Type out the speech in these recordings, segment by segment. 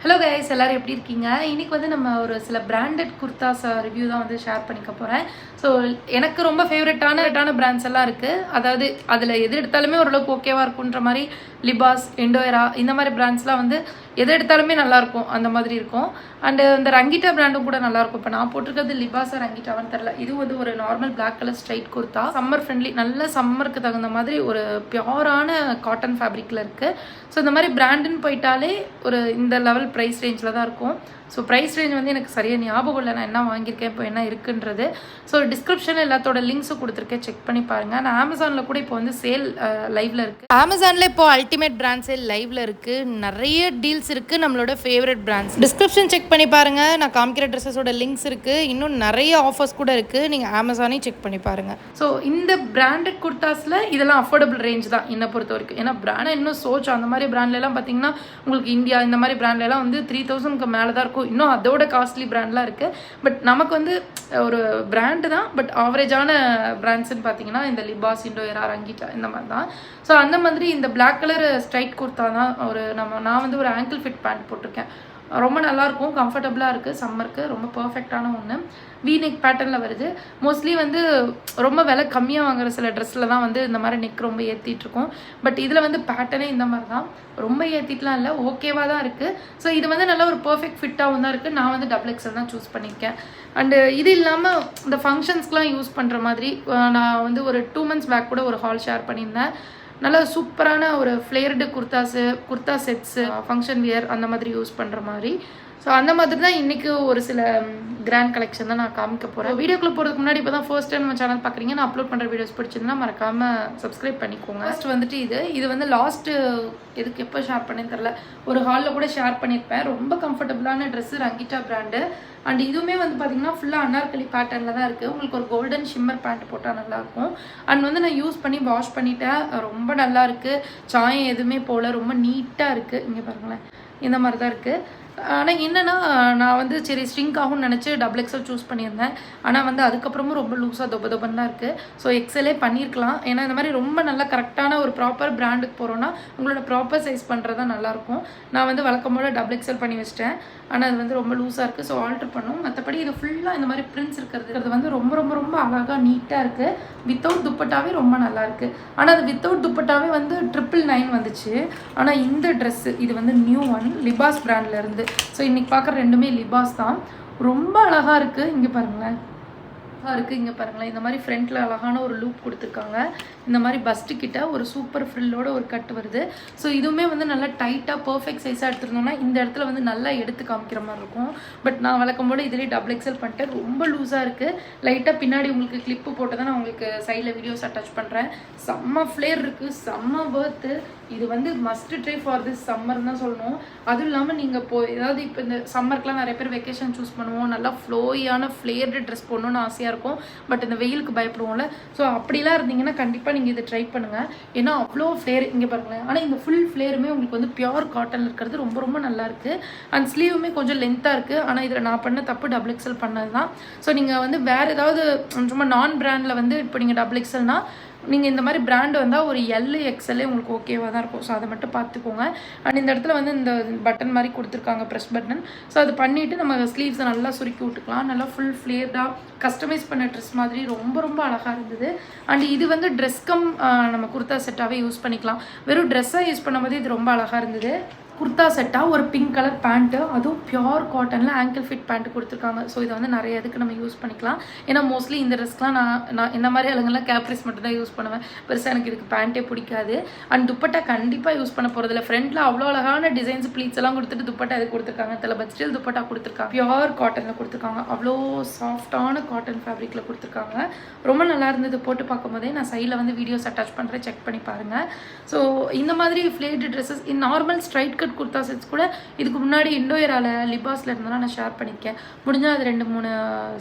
Hello guys, எல்லாரும் எப்படி இருக்கீங்க? இன்னைக்கு வந்து நம்ம ஒரு சில பிராண்டட் குர்தாஸ் ரிவ்யூ தான் வந்து ஷேர் பண்ணிக்க போகிறேன். ஸோ எனக்கு ரொம்ப ஃபேவரட்டான பிராண்ட்ஸ் எல்லாம் இருக்குது. அதாவது அதில் எது எடுத்தாலுமே ஓரளவுக்கு ஓகேவாக இருக்குன்ற மாதிரி லிபாஸ், எண்டோயரா இந்த மாதிரி பிராண்ட்ஸ்லாம் வந்து எது எடுத்தாலுமே நல்லாயிருக்கும், அந்த மாதிரி இருக்கும். அண்டு இந்த ரங்கிட்டா பிராண்டும் கூட நல்லாயிருக்கும். இப்போ நான் போட்டிருக்கிறது லிபாஸா ரங்கிட்டாவான்னு தெரில. இது வந்து ஒரு normal black colour straight kurta, summer friendly, நல்ல சம்மருக்கு தகுந்த மாதிரி ஒரு பியூரான காட்டன் ஃபேப்ரிக்கில் இருக்குது. ஸோ இந்த மாதிரி பிராண்டுன்னு போயிட்டாலே ஒரு இந்த லெவல் ப்ரைஸ் ரேஞ்சில் தான் இருக்கும். ஸோ ப்ரைஸ் ரேஞ்ச் வந்து எனக்கு சரியாக ஞாபகம் இல்லை நான் என்ன வாங்கியிருக்கேன், இப்போ என்ன இருக்குன்றது. ஸோ டிஸ்கிரிப்ஷனில் எல்லாத்தோட லிங்க்ஸும் கொடுத்துருக்கேன், செக் பண்ணி பாருங்கள். நான் அமேசானில் கூட இப்போ வந்து சேல் லைவில் இருக்குது. அமேசானில் இப்போ அல்டிமேட் பிராண்ட் சேல் லைவில் இருக்குது. நிறைய டீல்ஸ் இருக்குது, நம்மளோட ஃபேவரட் பிராண்ட்ஸ். டிஸ்கிரிப்ஷன் செக் பண்ணி பாருங்கள். நான் காமிக்கிற ட்ரெஸ்ஸஸோட லிங்க்ஸ் இருக்குது. இன்னும் நிறைய ஆஃபர்ஸ் கூட இருக்குது, நீங்கள் அமேசானையும் செக் பண்ணி பாருங்கள். ஸோ இந்த பிராண்டட் குர்தாஸில் இதெல்லாம் அஃபோர்டபுள் ரேஞ்ச் தான் என்னை பொறுத்த வரைக்கும். ஏன்னா பிராண்ட் இன்னும் சோச் அந்த மாதிரி பிராண்ட்லாம் பார்த்தீங்கன்னா உங்களுக்கு இந்தியா இந்த மாதிரி பிராண்ட்லாம் வந்து 3000க்கு மேலே தான் இருக்கும். இன்னும் அதோட காஸ்ட்லி பிராண்ட்லாம் இருக்குது. பட் நமக்கு வந்து ஒரு பிராண்டு தான், பட் ஆவரேஜான பிராண்ட்ஸ்ன்னு பார்த்தீங்கன்னா இந்த லிபாஸ், எண்டோயரா, ரங்கிட்டா இந்த மாதிரி தான். ஸோ அந்த மாதிரி இந்த பிளாக் கலர் ஸ்ட்ரைட் குர்த்தா தான் நான் வந்து ஒரு ஆங்கிள் ஃபிட் பேண்ட் போட்டிருக்கேன். ரொம்ப நல்லாயிருக்கும், கம்ஃபர்டபுளாக இருக்குது, சம்மருக்கு ரொம்ப பர்ஃபெக்டான ஒன்று. வீநெக் பேட்டர்னில் வருது. மோஸ்ட்லி வந்து ரொம்ப விலை கம்மியாக வாங்குற சில ட்ரெஸ்ஸில் தான் வந்து இந்த மாதிரி நெக் ரொம்ப ஏற்றிட்டுருக்கோம். பட் இதில் வந்து பேட்டர்னே இந்த மாதிரி தான், ரொம்ப ஏற்றிட்டுலாம் இல்லை, ஓகேவாக தான் இருக்குது. ஸோ இது வந்து நல்லா ஒரு பர்ஃபெக்ட் ஃபிட்டாகவும் தான் இருக்குது. நான் வந்து XXL தான் சூஸ் பண்ணியிருக்கேன். அண்டு இது இல்லாமல் இந்த ஃபங்க்ஷன்ஸ்க்கெலாம் யூஸ் பண்ணுற மாதிரி நான் வந்து ஒரு 2 months பேக் கூட ஒரு ஹால் ஷேர் பண்ணியிருந்தேன். நல்லா சூப்பரான ஒரு flared kurta sets, function wear அந்த மாதிரி யூஸ் பண்ணுற மாதிரி. ஸோ அந்த மாதிரி தான் இன்றைக்கி ஒரு சில கிராண்ட் கலெக்ஷன் தான் நான் காமிக்க போகிறேன். வீடியோக்குள்ளே போகிறதுக்கு முன்னாடி இப்போ தான் ஃபர்ஸ்ட் டைம் நம்ம சேனல் பார்க்குறீங்க, நான் அப்லோட் பண்ணுற வீடியோஸ் பிடிச்சிருந்தா மறக்காமல் சப்ஸ்கிரைப் பண்ணிக்கோங்க. ஃபர்ஸ்ட் வந்துட்டு இது வந்து லாஸ்ட்டு எதுக்கு எப்போ ஷேர் பண்ணேன்னு தெரில, ஒரு ஹாலில் கூட ஷேர் பண்ணியிருப்பேன். ரொம்ப கம்ஃபர்டபுளான ட்ரெஸ்ஸு, ரங்கிட்டா பிராண்டு. அண்ட் இதுவுமே வந்து பார்த்திங்கன்னா ஃபுல்லாக அனார்கலி பேட்டர்னில் தான் இருக்குது. உங்களுக்கு ஒரு கோல்டன் ஷிம்மர் பேண்ட் போட்டால் நல்லாயிருக்கும். அண்ட் வந்து நான் யூஸ் பண்ணி வாஷ் பண்ணிட்டேன், ரொம்ப நல்லா இருக்குது. சாயம் எதுவுமே போல், ரொம்ப நீட்டாக இருக்குது. இங்கே பாருங்களேன், இந்த மாதிரி தான் இருக்குது. ஆனால் என்னென்னா நான் வந்து சரி ஸ்ட்ரிங்க் ஆகும்னு நினச்சி XXL சூஸ் பண்ணியிருந்தேன். ஆனால் வந்து அதுக்கப்புறமும் ரொம்ப லூஸாக தொபன்னு தான் இருக்குது. ஸோ XLே பண்ணியிருக்கலாம். ஏன்னா இந்த மாதிரி ரொம்ப நல்லா கரெக்டான ஒரு ப்ராப்பர் பிராண்டுக்கு போகிறோன்னா உங்களோட ப்ராப்பர் சைஸ் பண்ணுறது தான் நல்லாயிருக்கும். நான் வந்து வழக்கம்போட XXL பண்ணி வச்சிட்டேன். ஆனால் அது வந்து ரொம்ப லூஸாக இருக்குது, ஸோ ஆல்ட்ரு பண்ணும். மற்றபடி இது ஃபுல்லாக இந்த மாதிரி பிரிண்ட்ஸ் இருக்கிறது வந்து ரொம்ப ரொம்ப ரொம்ப அழகாக நீட்டாக இருக்குது. வித்தவுட் துப்பட்டாவே ரொம்ப நல்லாயிருக்கு. ஆனால் அது வித்தவுட் துப்பட்டாவே வந்து 999 வந்துச்சு. ஆனால் இந்த ட்ரெஸ்ஸு இது வந்து நியூ ஒன், லிபாஸ் பிராண்ட்லேருந்து. ஸோ இன்றைக்கி பார்க்குற ரெண்டுமே லிபாஸ் தான். ரொம்ப அழகாக இருக்குது. இங்கே பாருங்களேன், இருக்குது. இங்கே பாருங்களேன், இந்த மாதிரி ஃப்ரண்ட்டில் அழகான ஒரு லூப் கொடுத்துருக்காங்க. இந்த மாதிரி பஸ்ட்டு கிட்ட ஒரு சூப்பர் ஃப்ரில்லோட ஒரு கட் வருது. ஸோ இதுவுமே வந்து நல்லா டைட்டாக பர்ஃபெக்ட் சைஸாக எடுத்துருந்தோம்னா இந்த இடத்துல வந்து நல்லா எடுத்து காமிக்கிற மாதிரி இருக்கும். பட் நான் வழக்கம்போது இதிலே XXL பண்ணிட்டேன். ரொம்ப லூஸாக இருக்குது. லைட்டாக பின்னாடி உங்களுக்கு கிளிப்பு போட்டு தான் நான் உங்களுக்கு சைடில் வீடியோஸ் அட்டாச் பண்ணுறேன். செம்ம ஃப்ளேர் இருக்குது, செம்ம ஒர்த்து. இது வந்து must try for this summer தான் சொல்லணும். அதுவும் இல்லாமல் நீங்கள் ஏதாவது இப்போ இந்த சம்மருக்குலாம் நிறைய பேர் வெக்கேஷன் சூஸ் பண்ணுவோம், நல்லா ஃப்ளோயான ஃப்ளேர்டு ட்ரெஸ் போடணும்னு ஆசையாக இருக்கும். பட் இந்த வெயிலுக்கு பயப்படுவோம்ல, ஸோ அப்படிலாம் இருந்தீங்கன்னா கண்டிப்பாக நீங்கள் இதை ட்ரை பண்ணுங்கள். ஏன்னா அவ்வளோ ஃப்ளேர் இங்கே பாருங்களேன். ஆனால் இந்த ஃபுல் ஃப்ளேருமே உங்களுக்கு வந்து பியூர் காட்டன் இருக்கிறது ரொம்ப ரொம்ப நல்லாயிருக்கு. அண்ட் ஸ்லீவுமே கொஞ்சம் லென்த்தாக இருக்குது. ஆனால் இதில் நான் பண்ண தப்பு XXL பண்ணது தான். ஸோ நீங்கள் வந்து வேறு ஏதாவது சும்மா நான் பிராண்டில் வந்து இப்போ நீங்கள் XXLனால் நீங்கள் இந்த மாதிரி பிராண்டு வந்தால் ஒரு XL உங்களுக்கு ஓகேவாக தான் இருக்கும். ஸோ அதை மட்டும் பார்த்துக்கோங்க. அண்ட் இந்த இடத்துல வந்து இந்த பட்டன் மாதிரி கொடுத்துருக்காங்க, ப்ரெஸ் பட்டன். ஸோ அது பண்ணிவிட்டு நம்ம ஸ்லீவ்ஸை நல்லா சுருக்கி விட்டுக்கலாம். நல்லா ஃபுல் ஃப்ளேர்டாக கஸ்டமைஸ் பண்ண ட்ரெஸ் மாதிரி ரொம்ப ரொம்ப அழகாக இருந்தது. அண்ட் இது வந்து ட்ரெஸ்கம் நம்ம குர்த்தா செட்டாகவே யூஸ் பண்ணிக்கலாம். வெறும் ட்ரெஸ்ஸாக யூஸ் பண்ணும்போது இது ரொம்ப அழகாக இருந்தது. குர்த்தா செட்டாக ஒரு பிங்க் கலர் பேண்ட்டு, அதுவும் பியூர் காட்டனில் ஆங்கிள் ஃபிட் பேண்ட்டு கொடுத்துருக்காங்க. ஸோ இதை வந்து நிறைய இதுக்கு நம்ம யூஸ் பண்ணிக்கலாம். ஏன்னா மோஸ்ட்லி இந்த ட்ரெஸ்க்கெலாம் நான் இந்த மாதிரி ஆளுங்கள்லாம் கேப்ரிஸ் மட்டும் தான் யூஸ் பண்ணுவேன். பெருசாக எனக்கு இதுக்கு பேண்ட்டே பிடிக்காது. அண்ட் துப்பட்டா கண்டிப்பாக யூஸ் பண்ண போகிறதில்ல. ஃப்ரண்ட்டில் அவ்வளோ அழகான டிசைன்ஸ் ப்ளீட்ஸ் எல்லாம் கொடுத்துட்டு துப்பட்டா இது கொடுத்துருக்காங்க தெரியல, பட் ஸ்டில் துப்பட்டா கொடுத்துருக்காங்க. பியூர் காட்டனில் கொடுத்துருக்காங்க, அவ்வளோ சாஃப்டான காட்டன் ஃபேப்ரிக்கில் கொடுத்துருக்காங்க. ரொம்ப நல்லா இருந்தது. போட்டு பார்க்கும்போதே நான் சைடில் வந்து வீடியோஸ் அட்டாச் பண்ணுறேன், செக் பண்ணி பாருங்கள். ஸோ இந்த மாதிரி flared dresses normal straight cut kurta sets கூட இதுக்கு முன்னாடி எண்டோயரால லிபாஸில் இருந்தெல்லாம் நான் ஷேர் பண்ணியிருக்கேன். முடிஞ்சால் அது 2-3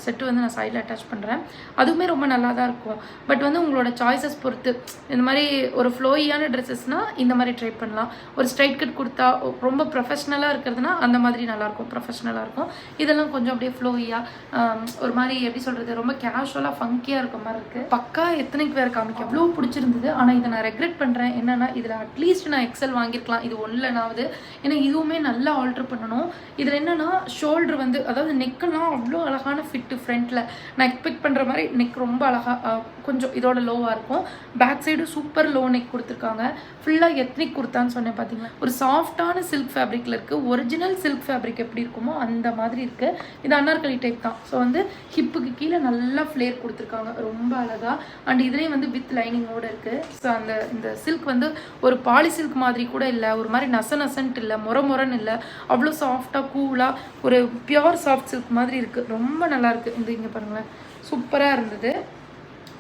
செட்டு வந்து நான் சைடில் அட்டாச் பண்ணுறேன். அதுவுமே ரொம்ப நல்லா தான் இருக்கும். பட் வந்து உங்களோட சாய்ஸஸ் பொறுத்து இந்த மாதிரி ஒரு ஃப்ளோயியான ட்ரெஸ்ஸஸ்னால் இந்த மாதிரி ட்ரை பண்ணலாம். ஒரு ஸ்ட்ரைட் கட் குர்த்தா ரொம்ப ப்ரொஃபஷ்னலாக இருக்கிறதுனா அந்த மாதிரி நல்லாயிருக்கும், ப்ரொஃபஷ்னலாக இருக்கும். இதெல்லாம் கொஞ்சம் அப்படியே ஃப்ளோயியாக ஒரு மாதிரி எப்படி சொல்கிறது, ரொம்ப கேஷுவலாக ஃபங்கியாக இருக்க மாதிரி இருக்குது. பக்கா எத்தனைக்கு வேறு காமிக்க அவ்வளோ பிடிச்சிருந்தது. ஆனால் இதை நான் ரெக்ரெட் பண்ணுறேன். என்னென்னா இதில் அட்லீஸ்ட் நான் XL வாங்கியிருக்கலாம். இது ஒன்றுலனாவது ஏன்னா இதுவுமே நல்லா ஆல்ட்ரு பண்ணணும். இதில் என்னென்னா ஷோல்டர் வந்து அதாவது நெக்கெல்லாம் அவ்வளோ அழகான ஃபிட்டு ஃப்ரண்ட்டில். நான் எக்ஸ்பெக்ட் பண்ணுற மாதிரி நெக் ரொம்ப அழகாக கொஞ்சம் இதோட லோவாக இருக்கும். Back side super low neck கொடுத்துருக்காங்க. ஃபுல்லாக எத்னிக் குர்த்தான்னு சொன்னேன் பார்த்தீங்கன்னா, ஒரு சாஃப்டான சில்க் ஃபேப்ரிக்கில் இருக்குது. ஒரிஜினல் சில்க் ஃபேப்ரிக் எப்படி இருக்குமோ அந்த மாதிரி இருக்குது. இது அனார்கலி டைப் தான். ஸோ வந்து ஹிப்புக்கு கீழே நல்லா ஃப்ளேர் கொடுத்துருக்காங்க, ரொம்ப அழகாக. அண்ட் இதுலேயும் வந்து வித் லைனிங்கோடு இருக்குது. ஸோ இந்த சில்க் வந்து ஒரு பாலி சில்க் மாதிரி கூட இல்லை, ஒரு மாதிரி நசன்ட்டு இல்லை, முறன்னு இல்லை, அவ்வளோ சாஃப்டாக கூலாக ஒரு பியோர் சாஃப்ட் சில்க் மாதிரி இருக்குது. ரொம்ப நல்லாயிருக்கு. இந்த இங்கே பாருங்களேன், சூப்பராக இருந்தது.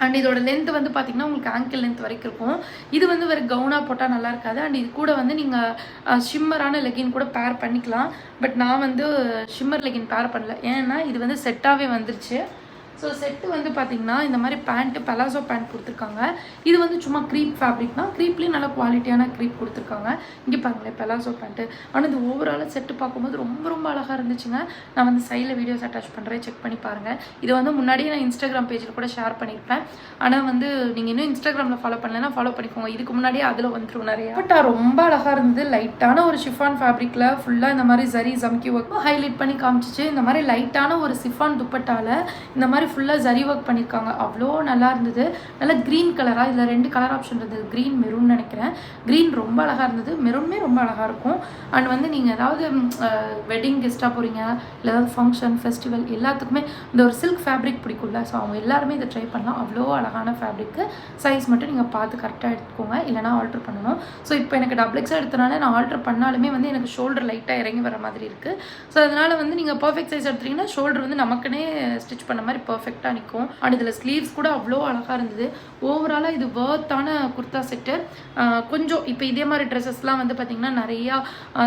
அண்ட் இதோட லென்த் வந்து பார்த்திங்கன்னா உங்களுக்கு ஆங்கிள் லென்த் வரைக்கும் இருக்கும். இது வந்து வேறு கவுனாக போட்டால் நல்லா இருக்காது. அண்ட் இது கூட வந்து நீங்கள் ஷிம்மரான லெகின் கூட பேர் பண்ணிக்கலாம். பட் நான் வந்து ஷிம்மர் லெகின் பேர் பண்ணல, ஏன்னா இது வந்து செட்டாகவே வந்துருச்சு. ஸோ செட்டு வந்து பார்த்திங்கன்னா இந்த மாதிரி பேண்ட்டு பலாசோ பேண்ட் கொடுத்துருக்காங்க. இது வந்து சும்மா க்ரீப் ஃபேப்ரிக் தான். க்ரீப்லேயும் நல்ல குவாலிட்டியான க்ரீப் கொடுத்துருக்காங்க. இங்கே பாருங்களேன் பலாசோ பேண்ட்டு. ஆனால் இது ஓவராலாக செட்டு பார்க்கும்போது ரொம்ப அழகாக இருந்துச்சுங்க. நான் வந்து சைடில் வீடியோஸ் அட்டாச் பண்ணுறேன், செக் பண்ணி பாருங்கள். இது வந்து முன்னாடியே நான் இன்ஸ்டாகிராம் பேஜில் கூட ஷேர் பண்ணியிருப்பேன். ஆனால் வந்து நீங்கள் இன்னும் இன்ஸ்டாகிராமில் ஃபாலோ பண்ணலைன்னா ஃபாலோ பண்ணிக்கோங்க. இதுக்கு முன்னாடியே அதில் வந்துடும் நிறையா. பட் ரொம்ப அழகாக இருந்தது. லைட்டான ஒரு ஷிஃபான் ஃபேப்ரிக்கில் ஃபுல்லாக இந்த மாதிரி ஜரி ஜம்கி ஒர்க் ஹைலைட் பண்ணி காமிச்சிச்சு. இந்த மாதிரி லைட்டான ஒரு சிஃபான் துப்பட்டால் இந்த மாதிரி ஃபுல்லாக ஜரி ஒர்க் பண்ணியிருக்காங்க. அவ்வளோ நல்லா இருந்தது. நல்லா க்ரீன் கலராக, இதில் 2 கலர் ஆப்ஷன் இருந்தது, க்ரீன் மெரூன் நினைக்கிறேன். க்ரீன் ரொம்ப அழகாக இருந்தது, மெரூனுமே ரொம்ப அழகாக இருக்கும். அண்ட் வந்து நீங்கள் ஏதாவது வெட்டிங் கெஸ்ட்டாக போகிறீங்க, இல்லை ஏதாவது ஃபங்க்ஷன் ஃபெஸ்டிவல் எல்லாத்துக்குமே இந்த ஒரு சில்க் ஃபேப்ரிக் பிடிக்கும்ல, ஸோ அவங்க எல்லாருமே இதை ட்ரை பண்ணலாம். அவ்வளோ அழகான ஃபேப்ரிக்கு. சைஸ் மட்டும் நீங்கள் பார்த்து கரெக்டாக எடுத்துக்கோங்க, இல்லைனா ஆல்ட்ரு பண்ணணும். ஸோ இப்போ எனக்கு XXL எடுத்தனால நான் ஆல்ட்ரு பண்ணாலுமே வந்து எனக்கு ஷோல்டர் லைட்டாக இறங்கி வர மாதிரி இருக்குது. ஸோ அதனால் வந்து நீங்கள் பர்ஃபெக்ட் சைஸ் எடுத்துட்டிங்கன்னா ஷோல்டர் வந்து நமக்குன்னே ஸ்டிச் பண்ண மாதிரி பர்ஃபெக்டாக நிற்கும். அண்ட் இதில் ஸ்லீவ்ஸ் கூட அவ்வளோ அழகாக இருந்தது. ஓவராலாக இது வர்த்தான குர்த்தா செட்டு. கொஞ்சம் இப்போ இதே மாதிரி ட்ரெஸ்ஸஸ்லாம் வந்து பார்த்திங்கன்னா நிறையா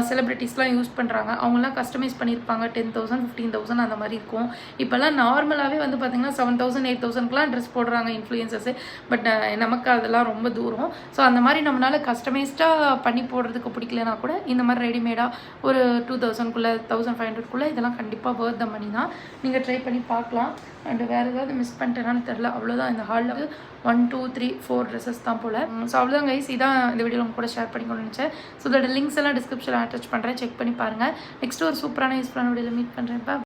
செலிப்ரிட்டிஸ்லாம் யூஸ் பண்ணுறாங்க. அவங்களாம் கஸ்டமைஸ் பண்ணியிருப்பாங்க. 10,000 15,000 அந்த மாதிரி இருக்கும். இப்போல்லாம் நார்மலாகவே வந்து பார்த்திங்கன்னா 7,000 8,000க்குலாம் ட்ரெஸ் போடுறாங்க இன்ஃப்ளூயன்சர்ஸு. பட் நமக்கு அதெல்லாம் ரொம்ப தூரம். ஸோ அந்த மாதிரி நம்மளால் கஸ்டமைஸ்டாக பண்ணி போடுறதுக்கு பிடிக்கலனா கூட இந்த மாதிரி ரெடிமேடாக ஒரு 2,000க்குள்ளே 1,500க்குள்ளே இதெல்லாம் கண்டிப்பாக வர்த் த மணி தான். நீங்கள் ட்ரை பண்ணி பார்க்கலாம். அண்டு வேறு ஏதாவது மிஸ் பண்ணிட்டேனான்னு தெரில. அவ்வளோதான். இந்த ஹாலில் 1 2 3 4 ட்ரெஸ்ஸஸ் தான் போல். ஸோ அவ்வளோதான் கைஸ். இதான் இந்த வீடியோவில் உங்க கூட ஷேர் பண்ணிக்கணும்னு நினச்சேன். ஸோ இதோட லிங்க்ஸ் எல்லாம் டிஸ்கிரிப்ஷனில் அட்டாச் பண்ணுறேன், செக் பண்ணி பாருங்கள். நெக்ஸ்ட் ஒரு சூப்பரான யூஸ்ஃபுல்லான வீடியோவில் மீட் பண்ணுறேன்.